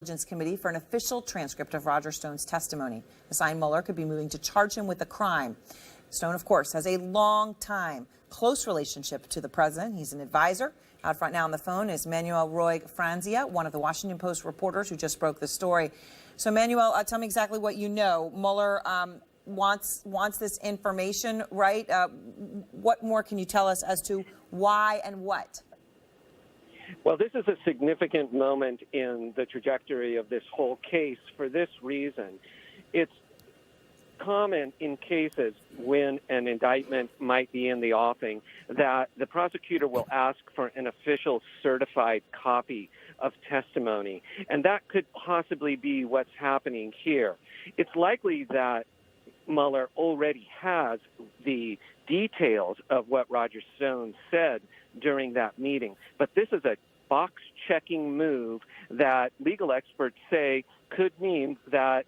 Intelligence Committee for an official transcript of Roger Stone's testimony. The sign Mueller could be moving to charge him with a crime. Stone, of course, has a long-time close relationship to the president. He's an advisor. Out front now on the phone is Manuel Roy Franzia, one of the Washington Post reporters who just broke the story. So, Manuel, tell me exactly what you know. Mueller wants this information, right? What more can you tell us as to why and what? Well, this is a significant moment in the trajectory of this whole case for this reason. It's common in cases when an indictment might be in the offing that the prosecutor will ask for an official certified copy of testimony, and that could possibly be what's happening here. It's likely that Mueller already has the details of what Roger Stone said during that meeting, but this is a box-checking move that legal experts say could mean that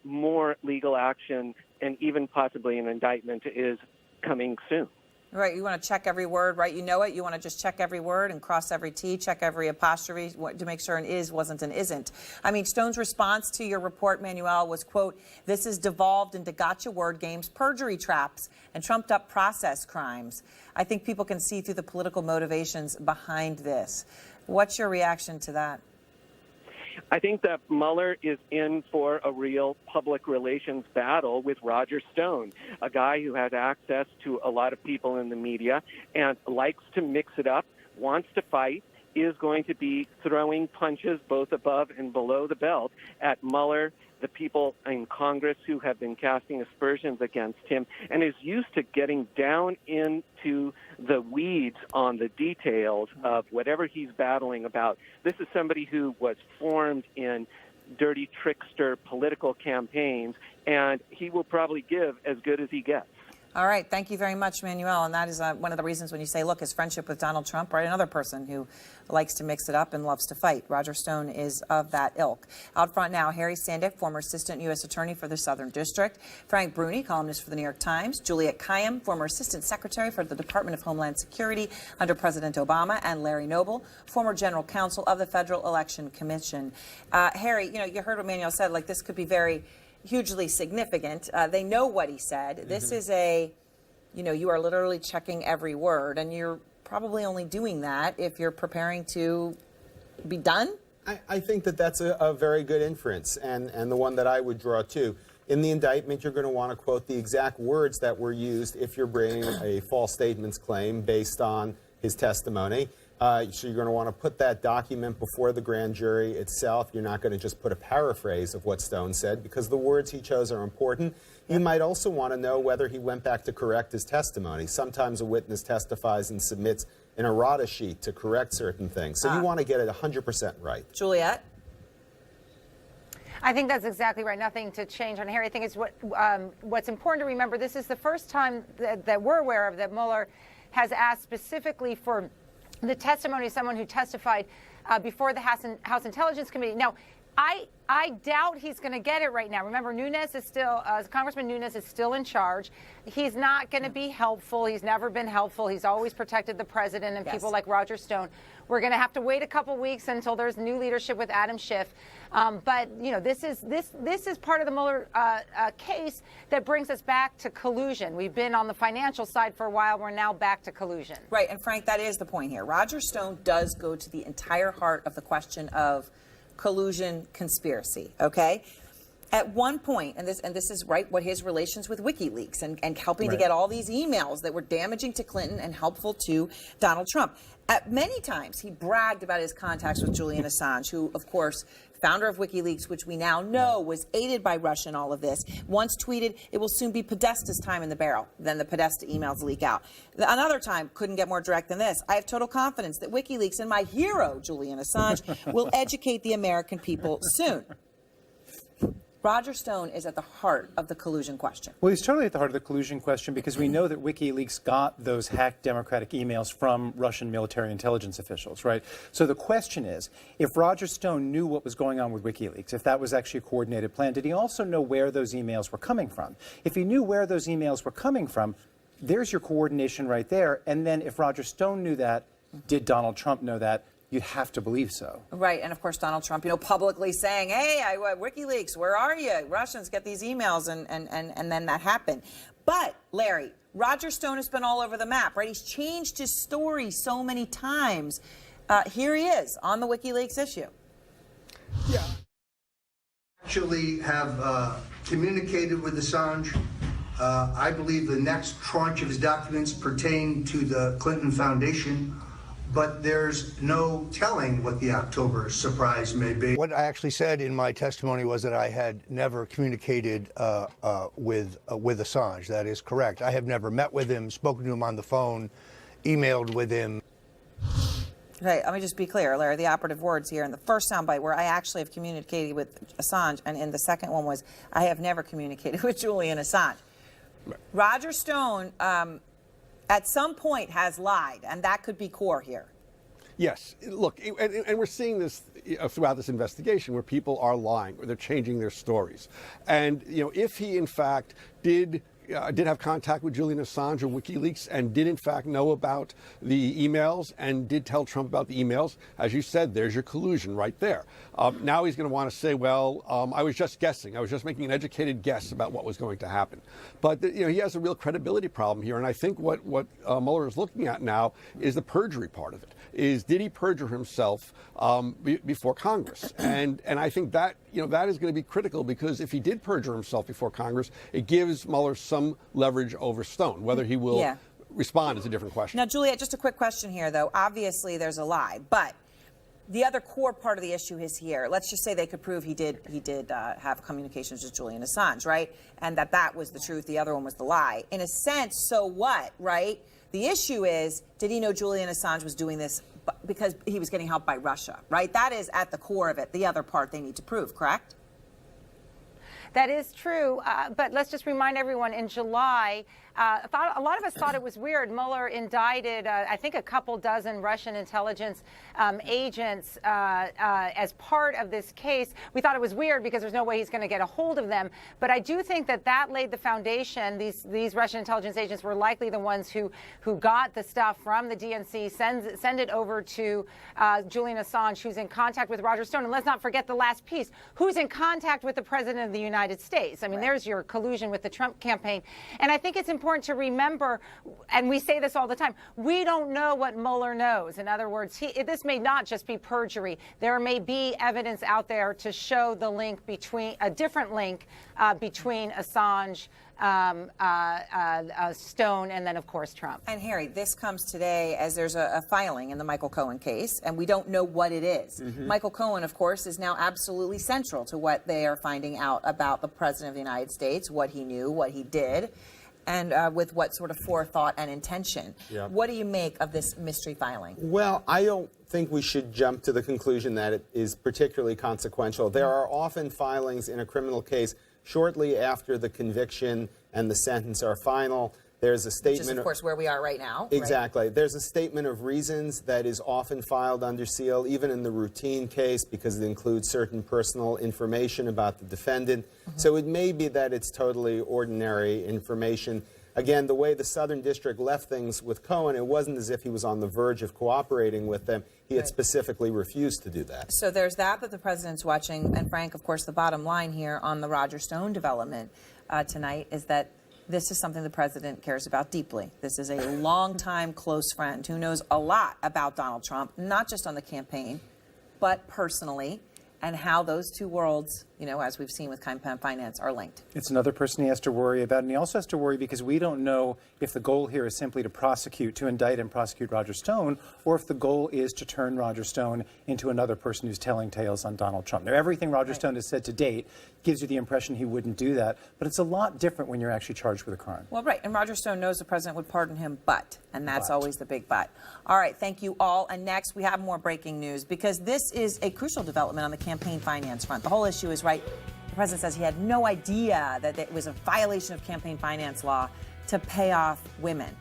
more legal action and even possibly an indictment is coming soon. Right, you want to check every word, right? You know it. You want to just check every word and cross every T, check every apostrophe to make sure an is wasn't an isn't. I mean, Stone's response to your report, Manuel, was, quote, "This is devolved into gotcha word games, perjury traps, and trumped up process crimes." I think people can see through the political motivations behind this. What's your reaction to that? I think that Mueller is in for a real public relations battle with Roger Stone, a guy who has access to a lot of people in the media and likes to mix it up, wants to fight, is going to be throwing punches both above and below the belt at Mueller, the people in Congress who have been casting aspersions against him, and is used to getting down into the weeds on the details of whatever he's battling about. This is somebody who was formed in dirty trickster political campaigns, and he will probably give as good as he gets. All right. Thank you very much, Manuel. And that is one of the reasons when you say, look, his friendship with Donald Trump, right? Another person who likes to mix it up and loves to fight. Roger Stone is of that ilk. Out front now, Harry Sandick, former assistant U.S. attorney for the Southern District. Frank Bruni, columnist for the New York Times. Juliet Kayyem, former assistant secretary for the Department of Homeland Security under President Obama. And Larry Noble, former general counsel of the Federal Election Commission. Harry, you heard what Manuel said, like this could be very hugely significant. They know what he said. This is you are literally checking every word, and you're probably only doing that if you're preparing to be done. I think that that's a very good inference, and the one that I would draw too. In the indictment, you're going to want to quote the exact words that were used if you're bringing a false statements claim based on his testimony. So you're going to want to put that document before the grand jury itself. You're not going to just put a paraphrase of what Stone said, because the words he chose are important. You might also want to know whether he went back to correct his testimony. Sometimes a witness testifies and submits an errata sheet to correct certain things. So you want to get it 100% right. Juliet? I think that's exactly right. Nothing to change on Harry. I think it's what's important to remember. This is the first time that we're aware of that Mueller has asked specifically for the testimony of someone who testified before the House Intelligence Committee. Now, I doubt he's going to get it right now. Remember, Congressman Nunes is still in charge. He's not going to be helpful. He's never been helpful. He's always protected the president and people like Roger Stone. We're going to have to wait a couple weeks until there's new leadership with Adam Schiff. But this is part of the Mueller case that brings us back to collusion. We've been on the financial side for a while. We're now back to collusion. Right. And Frank, that is the point here. Roger Stone does go to the entire heart of the question of collusion conspiracy. Okay. At one point, and this is right, what his relations with WikiLeaks and helping to get all these emails that were damaging to Clinton and helpful to Donald Trump. At many times, he bragged about his contacts with Julian Assange, who, of course, founder of WikiLeaks, which we now know was aided by Russia in all of this, once tweeted, "It will soon be Podesta's time in the barrel." Then the Podesta emails leak out. Another time, couldn't get more direct than this: "I have total confidence that WikiLeaks and my hero, Julian Assange, will educate the American people soon." Roger Stone is at the heart of the collusion question. Well, he's totally at the heart of the collusion question because we know that WikiLeaks got those hacked Democratic emails from Russian military intelligence officials, right? So the question is, if Roger Stone knew what was going on with WikiLeaks, if that was actually a coordinated plan, did he also know where those emails were coming from? If he knew where those emails were coming from, there's your coordination right there. And then if Roger Stone knew that, did Donald Trump know that? you'd have to believe so. Right, and of course Donald Trump, publicly saying, "Hey, WikiLeaks, where are you? Russians get these emails," and then that happened. But Larry, Roger Stone has been all over the map, right? He's changed his story so many times. Here he is on the WikiLeaks issue. Yeah. Actually have communicated with Assange. I believe the next tranche of his documents pertain to the Clinton Foundation, but there's no telling what the October surprise may be. What I actually said in my testimony was that I had never communicated with Assange. That is correct. I have never met with him, spoken to him on the phone, emailed with him. Okay, let me just be clear, Larry, the operative words here in the first soundbite where I actually have communicated with Assange, and in the second one was I have never communicated with Julian Assange. Right. Roger Stone, at some point, has lied, and that could be core here. Yes. Look, and we're seeing this throughout this investigation where people are lying or they're changing their stories. And, if he, in fact, did have contact with Julian Assange or WikiLeaks and did in fact know about the emails and did tell Trump about the emails, as you said, there's your collusion right there. Now he's going to want to say, well, I was just guessing. I was just making an educated guess about what was going to happen. But he has a real credibility problem here. And I think what Mueller is looking at now is the perjury part of it. Did he perjure himself before Congress? And I think that that is going to be critical, because if he did perjure himself before Congress, it gives Mueller some leverage over Stone. Whether he will respond is a different question. Now, Juliet, just a quick question here, though. Obviously, there's a lie, but the other core part of the issue is here. Let's just say they could prove he did have communications with Julian Assange, right? And that was the truth. The other one was the lie. In a sense, so what, right? The issue is, did he know Julian Assange was doing this because he was getting help by Russia, right? That is at the core of it. The other part they need to prove, correct? That is true, but let's just remind everyone, in July, a lot of us thought it was weird. Mueller indicted, I think, a couple dozen Russian intelligence agents as part of this case. We thought it was weird because there's no way he's going to get a hold of them. But I do think that laid the foundation. These Russian intelligence agents were likely the ones who got the stuff from the DNC, send it over to Julian Assange, who's in contact with Roger Stone. And let's not forget the last piece. Who's in contact with the President of the United States? I mean, there's your collusion with the Trump campaign. And I think it's important to remember, and we say this all the time, we don't know what Mueller knows. In other words, this may not just be perjury. There may be evidence out there to show the link between, a different link between Assange, Stone, and then, of course, Trump. And Harry, this comes today as there's a filing in the Michael Cohen case, and we don't know what it is. Michael Cohen, of course, is now absolutely central to what they are finding out about the President of the United States, what he knew, what he did, and with what sort of forethought and intention. What do you make of this mystery filing? Well, I don't think we should jump to the conclusion that it is particularly consequential. There are often filings in a criminal case shortly after the conviction and the sentence are final. There's a statement, which is, of course, where we are right now. Exactly. Right? There's a statement of reasons that is often filed under seal, even in the routine case, because it includes certain personal information about the defendant. So it may be that it's totally ordinary information. Again, the way the Southern District left things with Cohen, it wasn't as if he was on the verge of cooperating with them. He had specifically refused to do that. So there's that the president's watching. And Frank, of course, the bottom line here on the Roger Stone development tonight is that this is something the president cares about deeply. This is a longtime close friend who knows a lot about Donald Trump, not just on the campaign, but personally, and how those two worlds, as we've seen with campaign finance, are linked. It's another person he has to worry about, and he also has to worry because we don't know if the goal here is simply to indict and prosecute Roger Stone, or if the goal is to turn Roger Stone into another person who's telling tales on Donald Trump. Now, everything Roger Stone has said to date gives you the impression he wouldn't do that, but it's a lot different when you're actually charged with a crime. Well, right, and Roger Stone knows the president would pardon him, and that's always the big but. All right, thank you all, and next we have more breaking news, because this is a crucial development on the campaign finance front. The whole issue is, the president says he had no idea that it was a violation of campaign finance law to pay off women.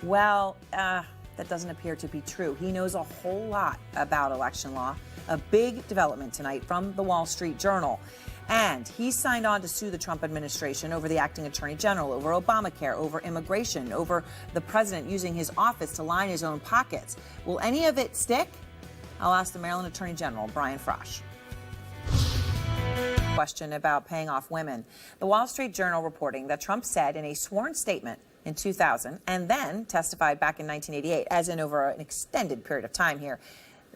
Well, that doesn't appear to be true. He knows a whole lot about election law. A big development tonight from the Wall Street Journal. And he signed on to sue the Trump administration over the acting attorney general, over Obamacare, over immigration, over the president using his office to line his own pockets. Will any of it stick? I'll ask the Maryland Attorney General, Brian Frosh. Question about paying off women. The Wall Street Journal reporting that Trump said in a sworn statement in 2000 and then testified back in 1988, as in over an extended period of time here,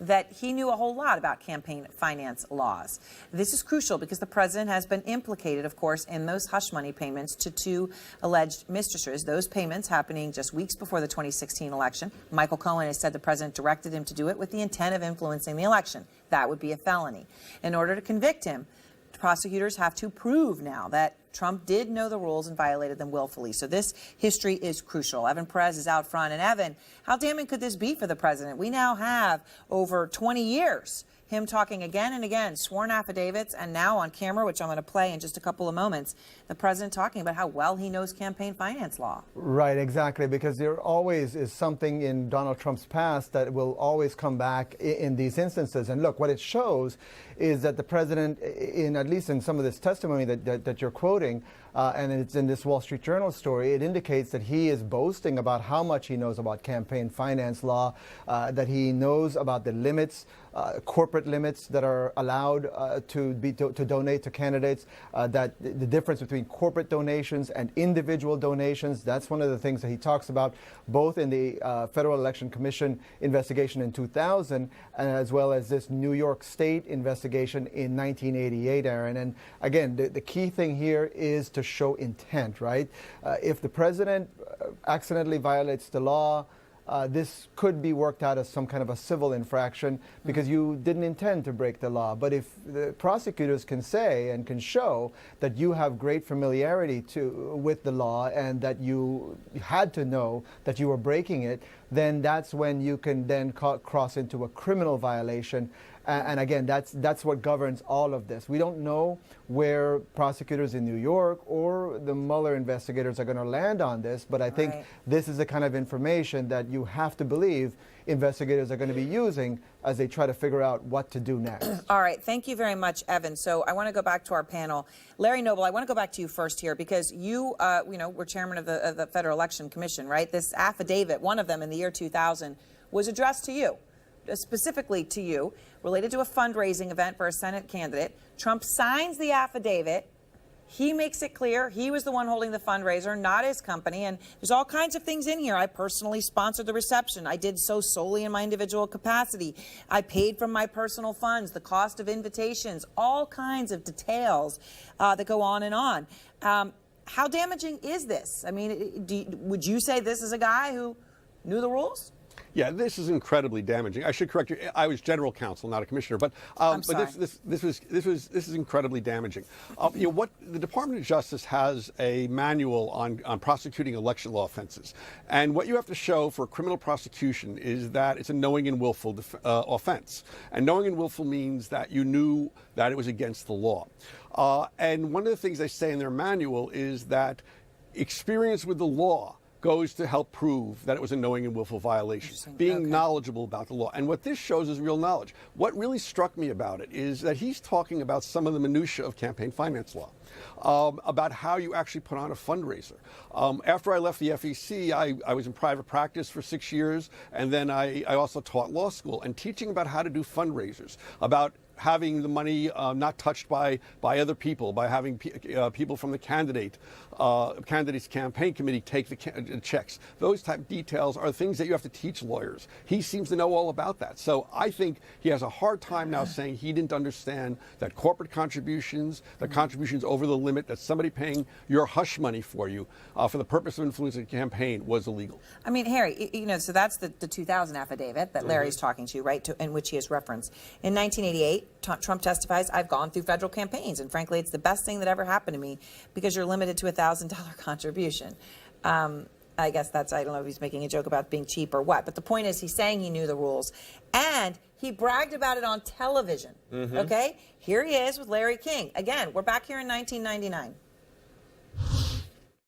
that he knew a whole lot about campaign finance laws. This is crucial because the president has been implicated, of course, in those hush money payments to two alleged mistresses, those payments happening just weeks before the 2016 election. Michael Cohen has said the president directed him to do it with the intent of influencing the election. That would be a felony. In order to convict him, prosecutors have to prove now that Trump did know the rules and violated them willfully. So this history is crucial. Evan Perez is out front. And Evan, how damning could this be for the president? We now have over 20 years him talking again and again, sworn affidavits, and now on camera, which I'm going to play in just a couple of moments, the president talking about how well he knows campaign finance law. Right, exactly, because there always is something in Donald Trump's past that will always come back in these instances. And look, what it shows is that the president, at least in some of this testimony that you're quoting, and it's in this Wall Street Journal story, it indicates that he is boasting about how much he knows about campaign finance law, that he knows about the limits, corporate limits that are allowed to donate to candidates, that the difference between corporate donations and individual donations, that's one of the things that he talks about, both in the Federal Election Commission investigation in 2000, as well as this New York State investigation in 1988, Aaron. And again, the key thing here is to show intent, right? If the president accidentally violates the law, this could be worked out as some kind of a civil infraction because you didn't intend to break the law. But if the prosecutors can say and can show that you have great familiarity with the law and that you had to know that you were breaking it, then that's when you can then cross into a criminal violation. And again, that's what governs all of this. We don't know where prosecutors in New York or the Mueller investigators are going to land on this, but I think this is the kind of information that you have to believe investigators are going to be using as they try to figure out what to do next. All right. Thank you very much, Evan. So I want to go back to our panel. Larry Noble, I want to go back to you first here because you were chairman of the Federal Election Commission, right? This affidavit, one of them in the year 2000, was addressed to you, specifically to you, related to a fundraising event for a Senate candidate. Trump signs the affidavit. He makes it clear he was the one holding the fundraiser, not his company. And there's all kinds of things in here. I personally sponsored the reception. I did so solely in my individual capacity. I paid from my personal funds, the cost of invitations, all kinds of details that go on and on. How damaging is this? I mean, would you say this is a guy who knew the rules? Yeah, this is incredibly damaging. I should correct you. I was general counsel, not a commissioner, but this is incredibly damaging. What the Department of Justice has a manual on prosecuting election law offenses, and what you have to show for a criminal prosecution is that it's a knowing and willful offense, and knowing and willful means that you knew that it was against the law. And one of the things they say in their manual is that experience with the law goes to help prove that it was a knowing and willful violation, being knowledgeable about the law. And what this shows is real knowledge. What really struck me about it is that he's talking about some of the minutiae of campaign finance law, about how you actually put on a fundraiser. After I left the FEC, I was in private practice for 6 years, and then I also taught law school, and teaching about how to do fundraisers, about having the money not touched by other people, by having people from the candidate's campaign committee take the checks. Those type of details are things that you have to teach lawyers. He seems to know all about that. So I think he has a hard time now saying he didn't understand that corporate contributions, the contributions over the limit, that somebody paying your hush money for you for the purpose of influencing a campaign was illegal. I mean, Harry, so that's the 2000 affidavit that Larry's talking to, right, in which he has referenced. In 1988, Trump testifies, I've gone through federal campaigns, and frankly, it's the best thing that ever happened to me because you're limited to $1,000 contribution. I guess I don't know if he's making a joke about being cheap or what, but the point is he's saying he knew the rules, and he bragged about it on television, okay? Here he is with Larry King. Again, we're back here in 1999.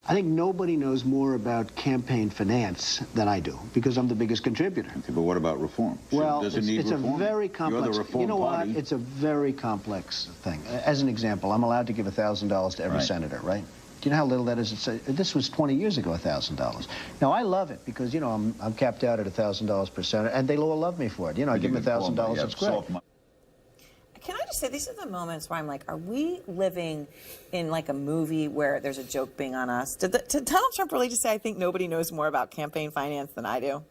I think nobody knows more about campaign finance than I do because I'm the biggest contributor. Okay, but what about reform? Well, does it need it's reform? a very complex. You're the reform you know party. what? It's a very complex thing. As an example, I'm allowed to give $1,000 to every senator, right? Do you know how little that is? This was 20 years ago, $1,000. Now, I love it because, you know, I'm capped out at $1,000 per senator, and they all love me for it. You know, I give them $1,000, it's great. Can I just say, these are the moments where I'm like, are we living in like a movie where there's a joke being on us? Did Donald Trump really just say, I think nobody knows more about campaign finance than I do?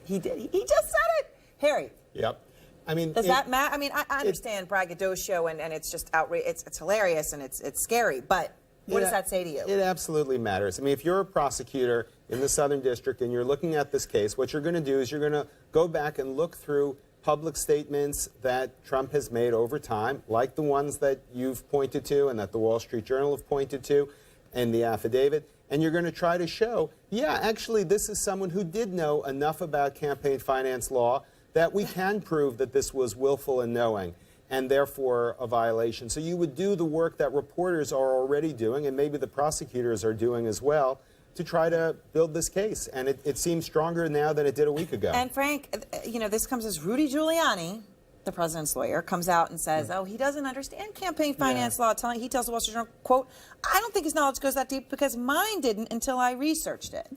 He did. He just said it. Harry. Yep. I mean, does that matter? I mean, I understand braggadocio and it's just outrageous. It's hilarious and it's scary. But what does that say to you? It absolutely matters. I mean, if you're a prosecutor in the Southern District and you're looking at this case, what you're going to do is you're going to go back and look through public statements that Trump has made over time, like the ones that you've pointed to and that the Wall Street Journal have pointed to and the affidavit. And you're going to try to show, yeah, actually, this is someone who did know enough about campaign finance law that we can prove that this was willful and knowing and therefore a violation. So you would do the work that reporters are already doing and maybe the prosecutors are doing as well to try to build this case. And it seems stronger now than it did a week ago. And Frank, you know, this comes as Rudy Giuliani, the president's lawyer, comes out and says, oh, he doesn't understand campaign finance law. He tells the Wall Street Journal, quote, I don't think his knowledge goes that deep because mine didn't until I researched it.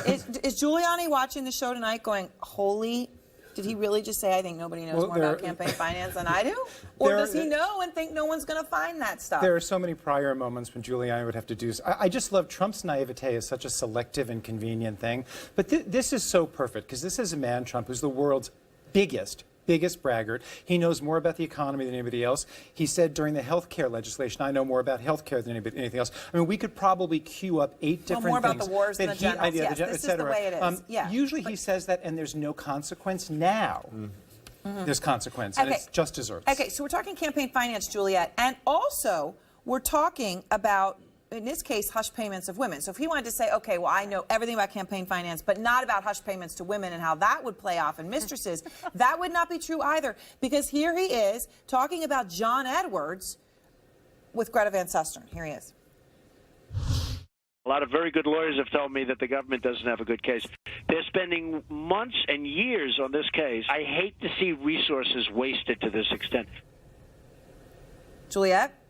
Is Giuliani watching the show tonight going, holy, did he really just say, I think nobody knows more about campaign finance than I do? Or does he know and think no one's going to find that stuff? There are so many prior moments when Giuliani would have to do this. I just love Trump's naivete is such a selective and convenient thing. But this is so perfect because this is a man, Trump, who's the world's biggest braggart. He knows more about the economy than anybody else. He said during the health care legislation, I know more about health care than anything else. I mean, we could probably queue up 8 different more about things. the wars and the generals, yes. This is the way it is. Usually he says that and there's no consequence. Now there's consequence and it's just deserved. Okay, so we're talking campaign finance, Juliet, and also we're talking about, in this case, hush payments of women. So if he wanted to say, okay, well, I know everything about campaign finance, but not about hush payments to women and how that would play off in mistresses, that would not be true either. Because here he is talking about John Edwards with Greta Van Susteren. Here he is. A lot of very good lawyers have told me that the government doesn't have a good case. They're spending months and years on this case. I hate to see resources wasted to this extent. Juliet?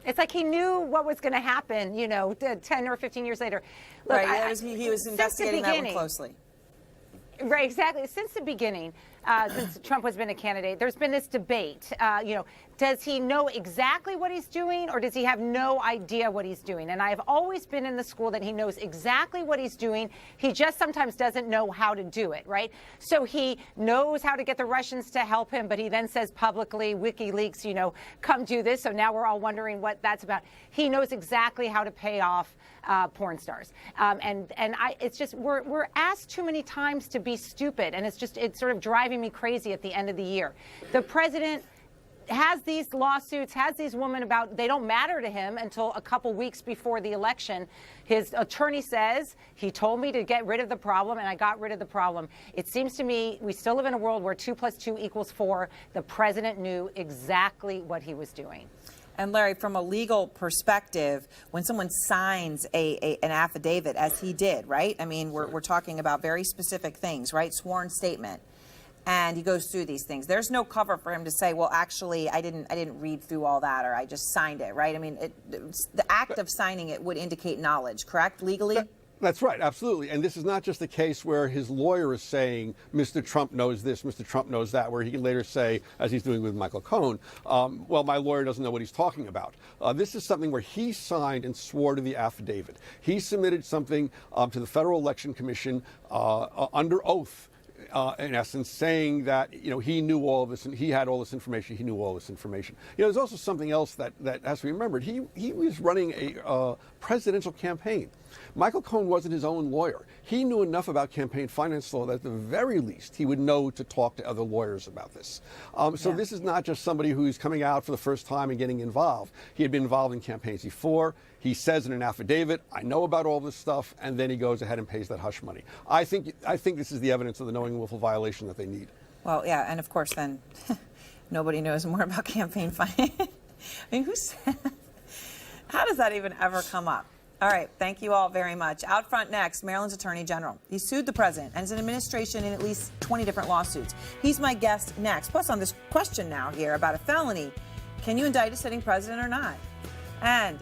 It's like he knew what was going to happen, you know, 10 or 15 years later. Look, right, he was investigating that one closely. Right, exactly. Since the beginning, since Trump has been a candidate, there's been this debate, you know, does he know exactly what he's doing or does he have no idea what he's doing? And I have always been in the school that he knows exactly what he's doing. He just sometimes doesn't know how to do it, right? So he knows how to get the Russians to help him, but he then says publicly, WikiLeaks, you know, come do this. So now we're all wondering what that's about. He knows exactly how to pay off porn stars. It's just, we're asked too many times to be stupid. And it's sort of driving me crazy at the end of the year. The president has these lawsuits, has these women about, they don't matter to him until a couple weeks before the election. His attorney says, he told me to get rid of the problem, and I got rid of the problem. It seems to me we still live in a world where 2 + 2 = 4. The president knew exactly what he was doing. And Larry, from a legal perspective, when someone signs an affidavit, as he did, right? I mean, we're talking about very specific things, right? Sworn statement. And he goes through these things. There's no cover for him to say, well, actually, I didn't read through all that, or I just signed it, right? I mean, the act of signing it would indicate knowledge, correct, legally? That's right, absolutely. And this is not just a case where his lawyer is saying, Mr. Trump knows this, Mr. Trump knows that, where he can later say, as he's doing with Michael Cohen, well, my lawyer doesn't know what he's talking about. This is something where he signed and swore to the affidavit. He submitted something to the Federal Election Commission under oath, in essence, saying that, you know, he knew all of this and he had all this information. He knew all this information. You know, there's also something else that has to be remembered. He was running a presidential campaign. Michael Cohen wasn't his own lawyer. He knew enough about campaign finance law that at the very least he would know to talk to other lawyers about this. So this is not just somebody who's coming out for the first time and getting involved. He had been involved in campaigns before. He says in an affidavit, I know about all this stuff, and then he goes ahead and pays that hush money. I think this is the evidence of the knowing and willful violation that they need. Well, yeah, and of course then nobody knows more about campaign finance. I mean, how does that even ever come up? All right, thank you all very much. Out front next, Maryland's Attorney General. He sued the president and is in administration in at least 20 different lawsuits. He's my guest next. Plus, on this question now here about a felony, can you indict a sitting president or not? and